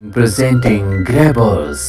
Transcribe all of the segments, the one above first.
Presenting grabbers.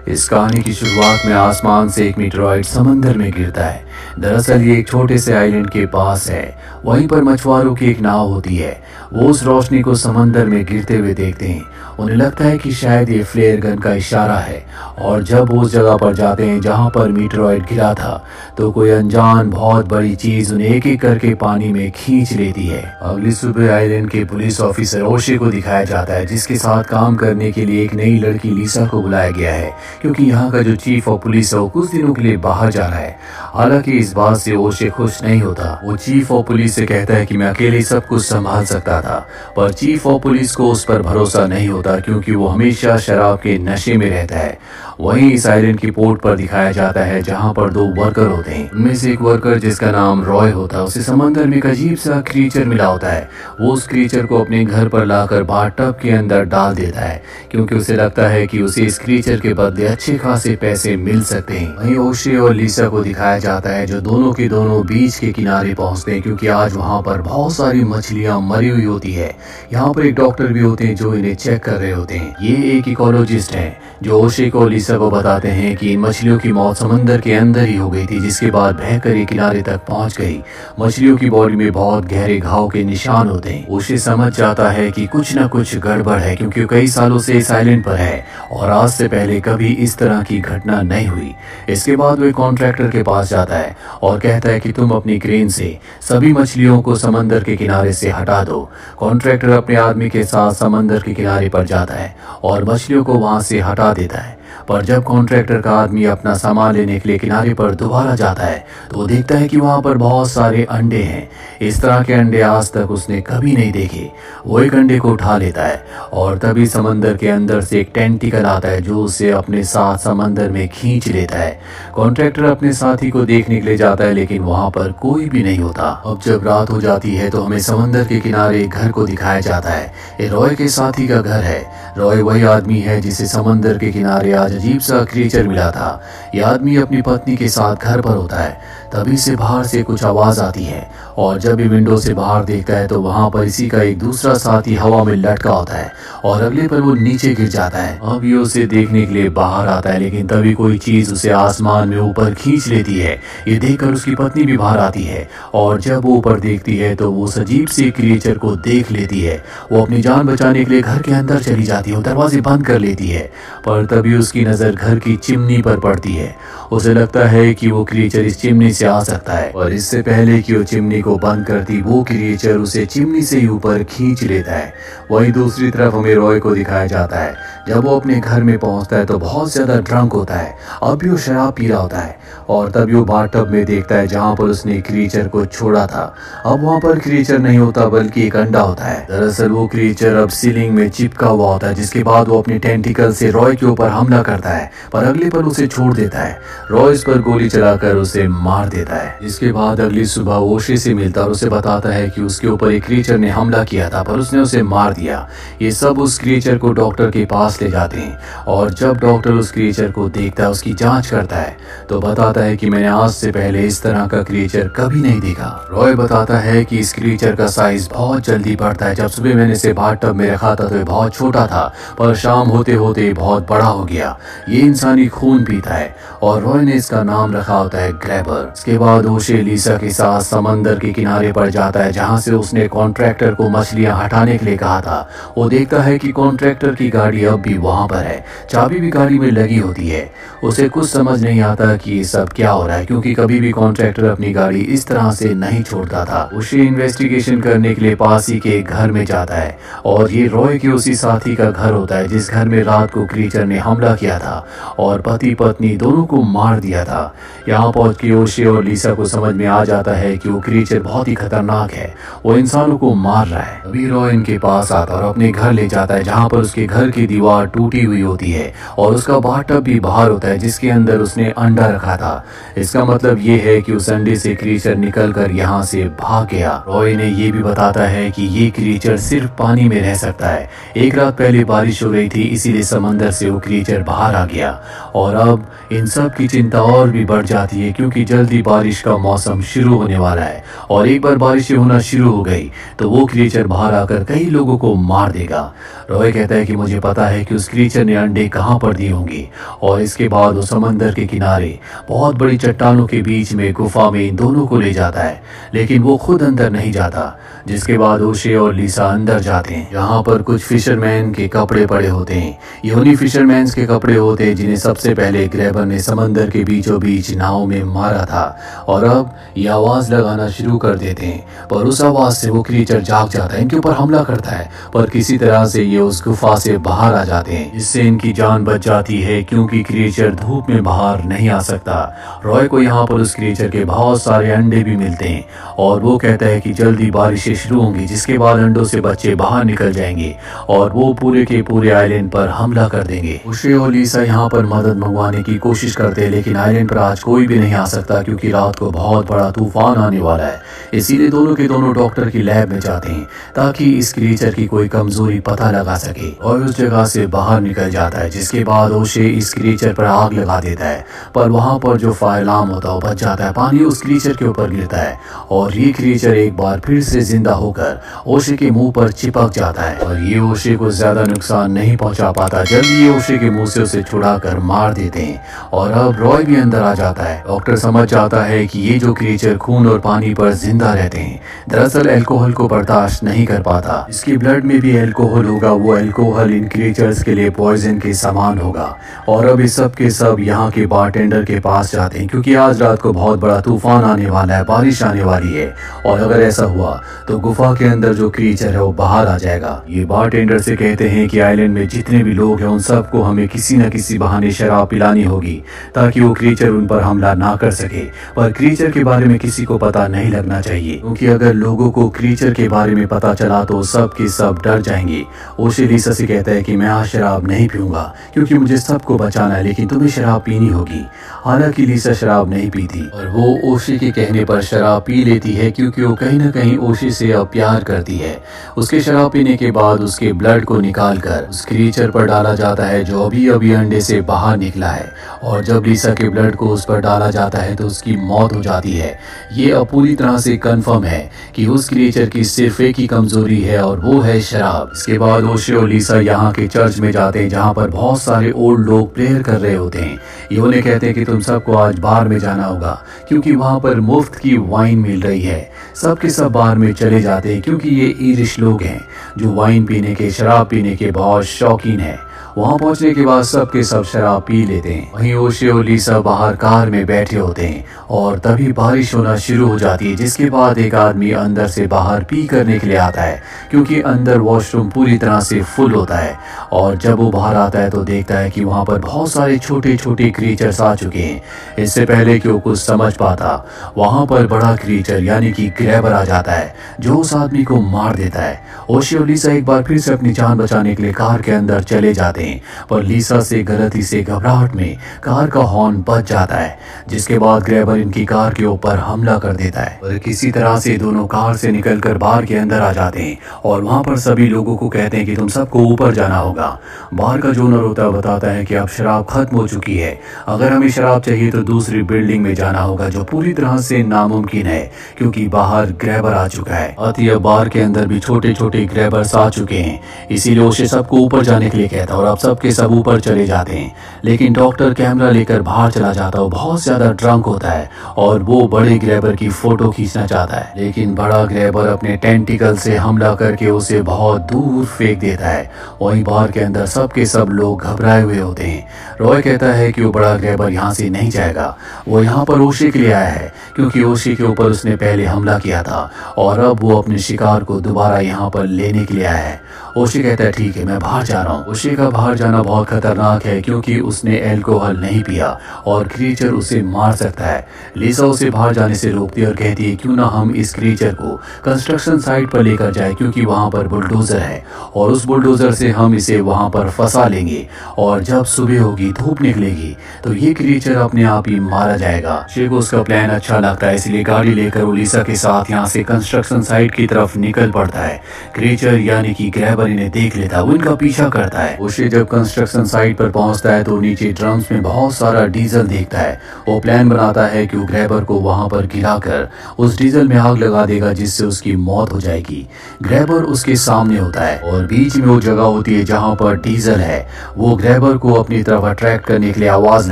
इस कहानी की शुरुआत में आसमान से एक मीटरॉइड समंदर में गिरता है। दरअसल ये एक छोटे से आइलैंड के पास है। वहीं पर मछुआरों की एक नाव होती है। वो उस रोशनी को समंदर में गिरते हुए देखते हैं। उन्हें लगता है कि शायद ये फ्लेयर गन का इशारा है। और जब वो उस जगह पर जाते हैं जहां पर मीटरॉइड गिरा था, तो कोई अनजान बहुत बड़ी चीज उन्हें एक एक करके पानी में खींच लेती है। अगली सुबह आइलैंड के पुलिस ऑफिसर ओशे को दिखाया जाता है, जिसके साथ काम करने के लिए एक नई लड़की लिसा को बुलाया गया है, क्योंकि यहाँ का जो चीफ ऑफ पुलिस है वो कुछ दिनों के लिए बाहर जा रहा है। हालांकि इस बात से ओशे खुश नहीं होता। वो चीफ ऑफ पुलिस से कहता है कि मैं अकेले सब कुछ संभाल सकता था, पर चीफ ऑफ पुलिस को उस पर भरोसा नहीं होता, क्योंकि वो हमेशा शराब के नशे में रहता है। वहीं इस आइलैंड की पोर्ट पर दिखाया जाता है जहां पर दो वर्कर होते हैं। उनमें से एक वर्कर जिसका नाम रॉय होता है, उसे समंदर में एक अजीब सा क्रीचर मिला होता है। वो उस क्रीचर को अपने घर पर लाकर बाथटब के अंदर डाल देता है, क्योंकि उसे लगता है कि उसे इस क्रीचर के बदले अच्छे खासे पैसे मिल सकते हैं। वहीं ओशे और लिसा को दिखाया जाता है जो दोनों के दोनों बीच के किनारे पहुंचते हैं, क्योंकि आज वहां पर बहुत सारी मछलियां मरी हुई होती है। यहाँ पर एक डॉक्टर भी होते हैं जो इन्हें चेक कर रहे होते हैं। ये एक इकोलॉजिस्ट है जो ओशे को लिसा को बताते हैं कि इन मछलियों की मौत समंदर के अंदर ही हो गई थी, जिसके बाद बहकर ये किनारे तक पहुंच गई। मछलियों की बॉडी में बहुत गहरे घाव के निशान होते हैं। ओशे समझ जाता है कि कुछ न कुछ गड़बड़ है, क्योंकि कई सालों से इस आइलैंड पर है और आज से पहले कभी इस तरह की घटना नहीं हुई। इसके बाद वो एक कॉन्ट्रैक्टर के पास जाता है और कहता है कि तुम अपनी क्रेन से सभी मछलियों को समंदर के किनारे से हटा दो। कॉन्ट्रैक्टर अपने आदमी के साथ समंदर के किनारे पर जाता है और मछलियों को वहां से हटा देता है। पर जब कॉन्ट्रैक्टर का आदमी अपना सामान लेने के लिए किनारे पर दोबारा जाता है, तो वो देखता है कि वहां पर बहुत सारे अंडे हैं। इस तरह के अंडे आज तक उसने कभी नहीं देखे। वो एक अंडे को उठा लेता है और तभी समंदर के अंदर से एक टेंटिकल आता है जो उसे अपने साथ समंदर में खींच लेता है। कॉन्ट्रैक्टर अपने साथी को देखने के लिए जाता है, लेकिन वहां पर कोई भी नहीं होता। अब जब रात हो जाती है तो हमें समंदर के किनारे घर को दिखाया जाता है। ये रॉय के साथी का घर है। रॉय वही आदमी है जिसे समंदर के किनारे आज अजीब सा क्रीचर मिला था। यह आदमी अपनी पत्नी के साथ घर पर होता है। तभी से बाहर से कुछ आवाज आती है और जब ये विंडो से बाहर देखता है तो वहां पर इसी का एक दूसरा साथी हवा में लटका होता है और अगले पर वो नीचे गिर जाता है। अब ये उसे देखने के लिए बाहर आता है, लेकिन तभी कोई चीज उसे आसमान में ऊपर खींच लेती है। ये देखकर उसकी पत्नी भी बाहर आती है और जब वो ऊपर देखती है तो वो अजीब से क्रिएचर को देख लेती है। वो अपनी जान बचाने के लिए घर के अंदर चली जाती है, दरवाजे बंद कर लेती है। पर तभी उसकी नजर घर की चिमनी पर पड़ती है। उसे लगता है कि वो क्रिएचर इस चिमनी से आ सकता है, और इससे पहले कि वो चिमनी को बंद करती, वो क्रिएचर उसे चिमनी से ऊपर खींच लेता है। वहीं दूसरी तरफ हमें रॉय को दिखाया जाता है। जब वो अपने घर में पहुंचता है तो बहुत ज्यादा ड्रंक होता है। अब भी वो शराब पी रहा होता है और तभी वो बाथटब में देखता है जहां पर उसने क्रिएचर को छोड़ा था। अब वहां पर क्रिएचर नहीं होता बल्कि एक अंडा होता है। दरअसल वो क्रिएचर अब सीलिंग में चिपका हुआ होता है, जिसके बाद वो अपनी टेंटिकल से रॉय के ऊपर हमला करता है, पर अगले पर उसे छोड़ देता है। रॉय इस पर गोली चलाकर उसे मार देता है। इसके बाद अगली सुबह ओशे से मिलता और उसे बताता है कि उसके ऊपर एक क्रिएचर ने हमला किया था, पर उसने उसे मार दिया। ये सब उस क्रिएचर को डॉक्टर के पास ले जाते हैं और जब डॉक्टर उस क्रिएचर को देखता है, उसकी जांच करता है, तो बताता है कि मैंने आज से पहले इस तरह का क्रिएचर कभी नहीं देखा। रॉय बताता है कि इस क्रिएचर का साइज बहुत जल्दी बढ़ता है। जब सुबह मैंने इसे बाथटब में रखा था तो ये बहुत छोटा था, पर शाम होते होते बहुत बड़ा हो गया। ये इंसानी खून पीता है और रॉय ने इसका नाम रखा होता है ग्रैबर। इसके बाद ओशे लिसा के साथ समंदर के किनारे पर जाता है जहां से उसने कॉन्ट्रैक्टर को मछलियां हटाने के लिए कहा था। वो देखता है कि कॉन्ट्रैक्टर की गाड़ी अब भी वहां पर है। चाबी भी गाड़ी में लगी होती है। उसे कुछ समझ नहीं आता कि ये सब क्या हो रहा है, क्योंकि कभी भी कॉन्ट्रैक्टर अपनी गाड़ी इस तरह से नहीं छोड़ता था। ओशे इन्वेस्टिगेशन करने के लिए पास ही के घर में जाता है और ये रॉय के उसी साथी का घर होता है जिस घर में रात को क्रीचर ने हमला किया था और पति पत्नी दोनों को मार दिया था। यहाँ पहुंच के ओशे और लिसा को समझ में आ जाता है कि वो क्रीचर बहुत ही खतरनाक है, वो इंसानों को मार रहा है। अभी रॉय इनके पास आता और अपने घर ले जाता है जहाँ पर उसके घर की दीवार टूटी हुई होती है और उसका बाथटब भी बाहर होता है जिसके अंदर उसने अंडा रखा था। इसका मतलब ये है कि उस अंडे से क्रीचर निकल कर यहाँ से भाग गया। रॉय ने ये भी बताता है कि ये क्रीचर सिर्फ पानी में रह सकता है। एक रात पहले बारिश हो रही थी, इसीलिए समंदर से वो क्रीचर बाहर आ गया और अब इन सब की चिंता और भी बढ़ जाती है, क्योंकि जल्दी बारिश का मौसम शुरू होने वाला है और एक बार बारिशें होना शुरू हो गई तो वो क्रिएचर बाहर आकर कई लोगों को मार देगा। रॉय कहता है कि मुझे पता है कि उस क्रिएचर ने अंडे कहाँ पर दिए होंगे, और इसके बाद वो समंदर के किनारे बहुत बड़ी चट्टानों के बीच में गुफा में इन दोनों को ले जाता है, लेकिन वो खुद अंदर नहीं जाता। जिसके बाद ओशे और लिसा अंदर जाते हैं, जहाँ पर कुछ फिशरमैन के कपड़े पड़े होते हैं। ये उन्हीं फिशरमैन के कपड़े होते हैं जिन्हें सबसे पहले ग्रैबर ने समंदर के बीचों बीच नाव में मारा था, और अब ये आवाज लगाना शुरू कर देते हैं। पर उस आवाज से वो क्रिएचर जाग जाता है, इनके ऊपर हमला करता है, पर किसी तरह से ये उस गुफा से बाहर आ जाते हैं, जिससे इनकी जान बच जाती है क्योंकि क्रिएचर धूप में बाहर नहीं आ सकता। रॉय को यहाँ पर उस क्रिएचर के बहुत सारे अंडे भी मिलते हैं, और वो कहता है कि जल्दी बारिशें शुरू होंगी, जिसके बाद अंडों से बच्चे बाहर निकल जाएंगे और वो पूरे के पूरे आइलैंड पर हमला कर देंगे। ओशे और लिसा यहाँ पर मदद मंगवाने की कोशिश करते हैं, लेकिन आइलैंड पर आज कोई भी नहीं आ सकता क्योंकि रात को बहुत बड़ा तूफान आने वाला है। इसीलिए दोनों के दोनों डॉक्टर की लैब में जाते हैं ताकि इस क्रिएचर की कोई कमजोरी पता लगा सके, और उस जगह से बाहर निकल जाता है। जिसके बाद ओशे इस क्रिएचर पर आग लगा देता है, पर वहां पर जो फायर अलार्म होता है वो बच जाता है। पानी उस क्रिएचर के ऊपर गिरता है और ये क्रिएचर एक बार फिर से जिंदा होकर ओशे के मुंह पर चिपक जाता है, और ये ओशे को ज्यादा नुकसान नहीं पहुंचा पाता। जल्दी ये ओशे के मुंह से उसे छुड़ाकर मार देते हैं, और अब रॉय भी अंदर आ जाता है। डॉक्टर समझ जाता है कि ये जो क्रिएचर खून और पानी पर जिंदा रहते हैं, दरअसल अल्कोहल को बर्दाश्त नहीं कर पाता। इसके ब्लड में भी अल्कोहल होगा, वो अल्कोहल इन क्रिएचर्स के लिए पॉइजन के समान होगा। और अब इस सब के सब यहाँ के बारटेंडर के पास जाते हैं क्योंकि आज रात को बहुत बड़ा तूफान आने वाला है, बारिश आने वाली है, और अगर ऐसा हुआ तो गुफा के अंदर जो क्रिएचर है वो बाहर आ जाएगा। ये बारटेंडर से कहते हैं कि आइलैंड में जितने भी लोग हैं उन सबको हमें किसी न किसी बहाने शराब पिलानी होगी ताकि वो क्रिएचर उन पर हमला ना कर सके। पर क्रिएचर के बारे में किसी को पता नहीं लगना चाहिए, क्योंकि अगर लोगों को क्रिएचर के बारे में पता चला तो सब के सब डर जाएंगे। ओशे लिसा से कहता है कि मैं आज शराब नहीं पीऊंगा क्योंकि मुझे सबको बचाना है, लेकिन तुम्हें शराब पीनी होगी। हालांकि लिसा शराब नहीं पीती और वो ओशे के कहने पर शराब पी लेती है क्योंकि वो कहीं न कहीं ओशे से अब प्यार करती है। उसके शराब पीने के बाद उसके ब्लड को निकालकर उस क्रिएचर पर डाला जाता है जो अभी अभी अंडे से बाहर निकला है, और जब लिसा के ब्लड को उस पर डाला जाता है तो उसकी मौत हो जाती है। ये अब पूरी तरह से कंफर्म है कि उस क्रिएचर की सिर्फ एक ही कमजोरी है और वो है शराब। इसके बाद ओशे और लिसा यहाँ के चर्च में जाते हैं जहाँ पर बहुत सारे ओल्ड लोग प्रेयर कर रहे होते हैं। ये उन्हें कहते हैं कि तुम सबको आज बार में जाना होगा क्योंकि वहाँ पर मुफ्त की वाइन मिल रही है। सब के सब बार में चले जाते हैं क्योंकि ये ईरिश लोग हैं जो वाइन पीने के, शराब पीने के बहुत शौकीन है। वहां पहुंचने के बाद सब के सब शराब पी लेते हैं। वहीं ओशे और लिसा बाहर कार में बैठे होते हैं और तभी बारिश होना शुरू हो जाती है, जिसके बाद एक आदमी अंदर से बाहर पी करने के लिए आता है क्योंकि अंदर वॉशरूम पूरी तरह से फुल होता है। और जब वो बाहर आता है तो देखता है कि वहां पर बहुत सारे छोटे छोटे क्रिएचर्स आ चुके हैं। इससे पहले कि वो कुछ समझ पाता वहां पर बड़ा क्रिएचर यानी कि ग्रैबर आ जाता है जो उस आदमी को मार देता है। ओशे और लिसा एक बार फिर से अपनी जान बचाने के लिए कार के अंदर चले जाते हैं, पर लिसा से गलती से घबराहट में कार का हॉर्न बज जाता है, जिसके बाद ग्रैबर इनकी कार के ऊपर हमला कर देता है। पर किसी तरह से दोनों कार से निकलकर बार के अंदर आ जाते हैं और वहां पर सभी लोगों को कहते हैं कि तुम सबको ऊपर जाना होगा। बार का जो ओनर होता है बताता है कि अब शराब खत्म हो चुकी है, अगर हमें शराब चाहिए तो दूसरी बिल्डिंग में जाना होगा, जो पूरी तरह से नामुमकिन है क्योंकि बाहर ग्रैबर आ चुका है। अतः बार के अंदर भी छोटे छोटे ग्रैबर्स आ चुके हैं, इसीलिए ओशे सबको ऊपर जाने के लिए कहता है और अब सबके सब ऊपर चले जाते हैं। लेकिन डॉक्टर कैमरा लेकर बाहर चला जाता है, वो बहुत ज्यादा ड्रंक होता है और वो बड़े ग्रैबर की फोटो खींचना चाहता है, लेकिन बड़ा ग्रैबर अपने टेंटिकल से हमला करके उसे बहुत दूर फेंक देता है। वहीं बार के अंदर सबके सब लोग घबराए हुए होते हैं। रॉय कहता है कि वो बड़ा ग्रैबर यहाँ से नहीं जाएगा, वो यहाँ पर ओशे के लिए आया है क्योंकि ओशे के ऊपर उसने पहले हमला किया था और अब वो अपने शिकार को दोबारा यहाँ पर लेने के लिए आया है। ओशे कहता है ठीक है मैं बाहर जा रहा हूँ। ओशे का बाहर जाना बहुत खतरनाक है क्योंकि उसने अल्कोहल नहीं पिया और क्रिएचर उसे मार सकता है। लिसा उसे बाहर जाने से रोकती है और कहती है क्यों ना हम इस क्रिएचर को कंस्ट्रक्शन साइट पर लेकर जाए क्योंकि वहां पर बुलडोजर है और उस बुलडोजर से हम इसे वहां पर फंसा लेंगे और जब सुबह होगी धूप निकलेगी तो ये क्रिएचर अपने आप ही मारा जाएगा। ओशे को उसका प्लान अच्छा लगता है, इसलिए गाड़ी लेकर वो लिसा के साथ यहाँ से कंस्ट्रक्शन साइट की तरफ निकल पड़ता है। क्रिएचर यानी कि ग्रैबर ग्रैबर इन्हें देख लेता है, वो इनका पीछा करता है। ओशे जब कंस्ट्रक्शन साइट पर पहुंचता है तो नीचे ड्रम्स में बहुत सारा डीजल देखता है। वो प्लान बनाता है कि वो ग्रैबर को वहां पर गिराकर उस डीजल में आग लगा देगा जिससे उसकी मौत हो जाएगी। ग्रैबर उसके सामने होता है और बीच में वो जगह होती है जहां पर डीजल है। वो ग्रैबर को अपनी तरफ अट्रैक्ट करने के लिए आवाज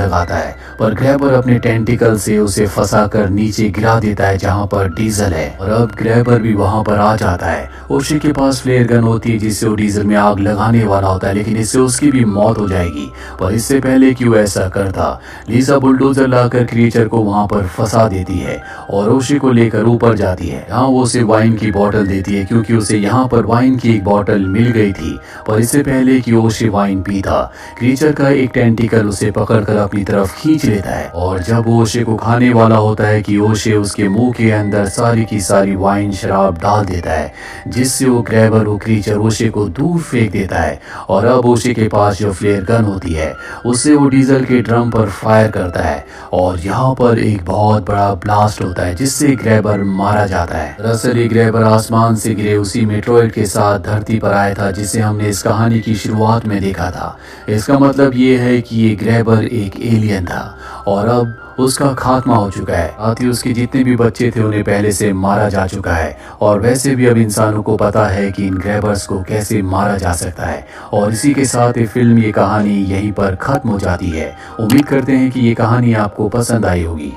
लगाता है, पर ग्रैबर अपने टेंटिकल से उसे फंसा कर नीचे गिरा देता है जहां पर डीजल है। और अब ग्रैबर भी वहां पर आ जाता है। ओशे के पास फ्लेयर गन होती है जिससे वो डीजल में आग लगाने वाला होता है, लेकिन इससे उसकी भी मौत हो जाएगी। पर इससे पहले कि वो ऐसा करता, लीसा बुलडोजर लाकर क्रिएचर को वहां पर फंसा देती है और ओशे को लेकर ऊपर जाती है। यहाँ वो उसे वाइन की बोतल देती है क्योंकि उसे यहाँ पर वाइन की एक बोतल मिल गई थी। पर इससे पहले कि ओशे वाइन पीता, क्रिएचर का एक टेंटिकल उसे पकड़कर अपनी तरफ खींच लेता है और जब वो ओशे को खाने वाला होता है कि ओशे उसके मुंह के अंदर सारी की सारी वाइन शराब डाल देता है, जिससे वो ग्रैबर वो क्रिएचर ओशे को दूर फेंक देता है। और अब ओशे के पास जो फ्लेयर गन होती है उससे वो डीजल के ड्रम पर फायर करता है और यहाँ पर एक बहुत बड़ा ब्लास्ट होता है जिससे ग्रैबर मारा जाता है। दरअसल ये ग्रैबर आसमान से गिरे उसी मेट्रोइड के साथ धरती पर आया था जिसे हमने इस कहानी की शुरुआत में देखा था। इसका मतलब ये है कि ये ग्रैबर एक एलियन था और अब उसका खात्मा हो चुका है। साथ ही उसके जितने भी बच्चे थे उन्हें पहले से मारा जा चुका है और वैसे भी अब इंसानों को पता है कि इन ग्रैबर्स को कैसे मारा जा सकता है। और इसी के साथ ये फिल्म, ये कहानी यहीं पर खत्म हो जाती है। उम्मीद करते हैं कि ये कहानी आपको पसंद आई होगी।